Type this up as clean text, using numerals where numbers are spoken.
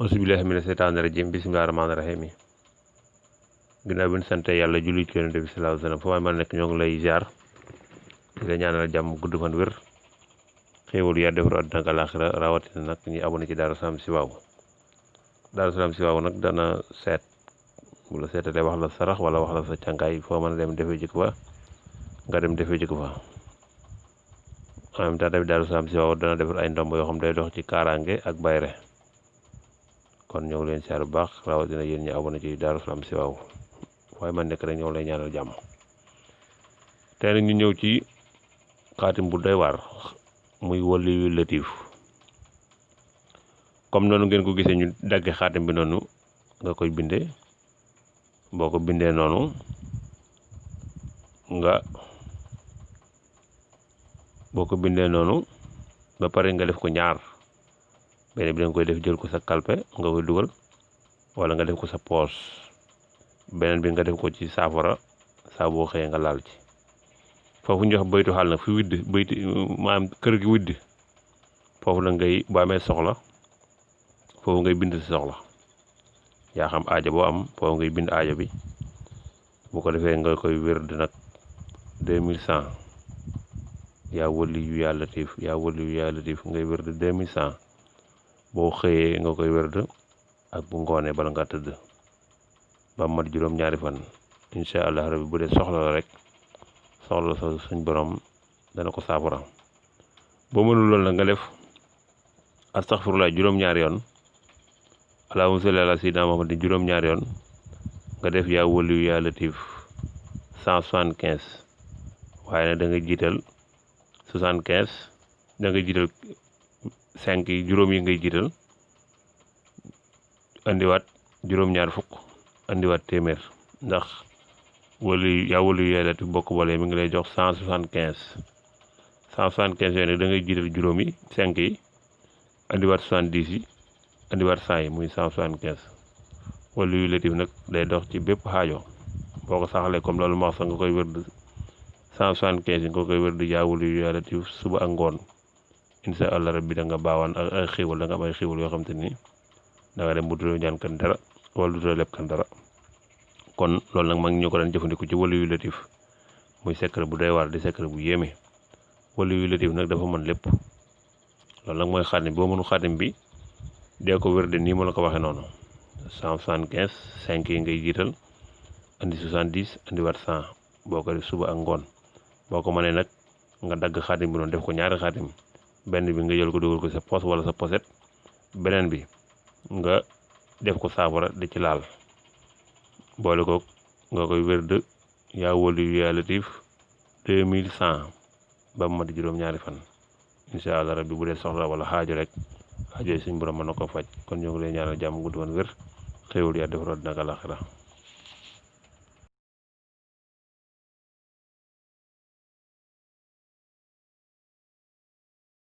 auzubillahi mina seytaani rajim bismillahi rahmaani rahim yi ginnaaw bi ñu sante yàlla julli ci yonent bi sallallahu alayhi wa sallam foo ma nekk ñoo ngi lay ziar di la ñaanal jàmm gudd fan wér xéewal yaa defar àdduna ak àllaaxira rawatina nag ñi abonné ci Darou Salam Chifaou. Darou Salam Chifaou nag dana seet bu la seetalee wax la sarax wala wax la sa càngaay foo mën a dem defee jikko fa nga dem defee jikko fa en même temps tamit Darou Salam Chifaou dana defar ay ndomb yoo xam day dox ci kaaraange ak bayre kon ñoo ngi leen siyaar bu baax rawatina yéen ñi abonné ci Darou Salam Chifaou waaye man nekk rek ñoo lay ñaanal jàmm. tey nag ñu ñëw ci xaatim bu doy waar muy waliyu latif comme noonu ngeen ko gisee ñu dagge xaatim bi noonu nga koy bindee boo ko bindee noonu ba pare nga def ko ñaar benn bi danga koy def jël ko sa kalpe nga koy dugal wala nga def ko sa poos beneen bi nga def ko ci saafara saa boo xëyee nga laal ci foofu ñu wax baytu xaal nag fi widd bayti maanaam kër gi widd foofu la ngay boo amee soxla foofu ngay bind si soxla yaa xam aajo boo am foofu ngay bind aajo bi bu ko defee nga koy wérd nag 2100 yaa waliyu yaa latif yaa waliyu yaa latif ngay wérd 2100 boo xëyee nga koy wérd ak bu ngoonee bala nga tëdd ba mat juróom-ñaari fan incha allah rabbi bu dee soxla la rek soxla sa suñ borom dana ko saafara boo mënul loolu nag nga def astaghfirullah juróom-ñaari yoon allahumma salli ala sayyidina Muhammad juróom-ñaari yoon nga def yaa waliyu yaa latif 175 waaye nag da nga jiital 75 da nga jiital 5 yi juróom yi ngay jiital andiwaat juróom-ñaar fukk andiwaat téeméer ndax yaa waliyu yaa latif bokk boole mi ngi lay jox 175 yooyu nag da ngay jiital juróom yi 5 yi andiwaat 70 yi andiwaat 100 yi muy 175 waliyu latif nag day dox ci bépp xaajo boo ko saxalee comme loolu ma wax sax nga koy wërd 175 yi nga koy wërd yaa waliyu yaa latif suba ak ngoon incha allah rabbi da nga baawaan ak ay xiiwal da nga am ay xiiwal yoo xam te ni da nga dem bu dutoo ñaan kan dara wala dutoo leb kan dara kon loolu nag mag ñoo ko daan jëfandiku ci waliyu latif muy secret bu doy waar di secret bu yéeme waliyu latif nag dafa mën lépp loolu nag mooy xaatim boo mënu xaatim bi dee ko wér de nii ma la ko waxee noonu 175 5 yi ngay jiital andi 70 andiwaat 100 boo ko def suba ak ngoon boo ko mënee nag nga dagg xaatim bi noonu def ko ñaari xaatim benn bi nga jël ko dugal ko sa poos wala sa poset beneen bi nga def ko saafara di ci laal boole ko nga koy wérd yaa waliyu yaa latif 2100 ba mu mat juróom-ñaari fan incha allah rabbi bu dee soxla wala xaajo rek xaajo yi suñ borom mën na ko faj kon ñoo ngi lay ñaanal jàmm gudd fan wér xéewal yaa defar àddina ak àllaaxira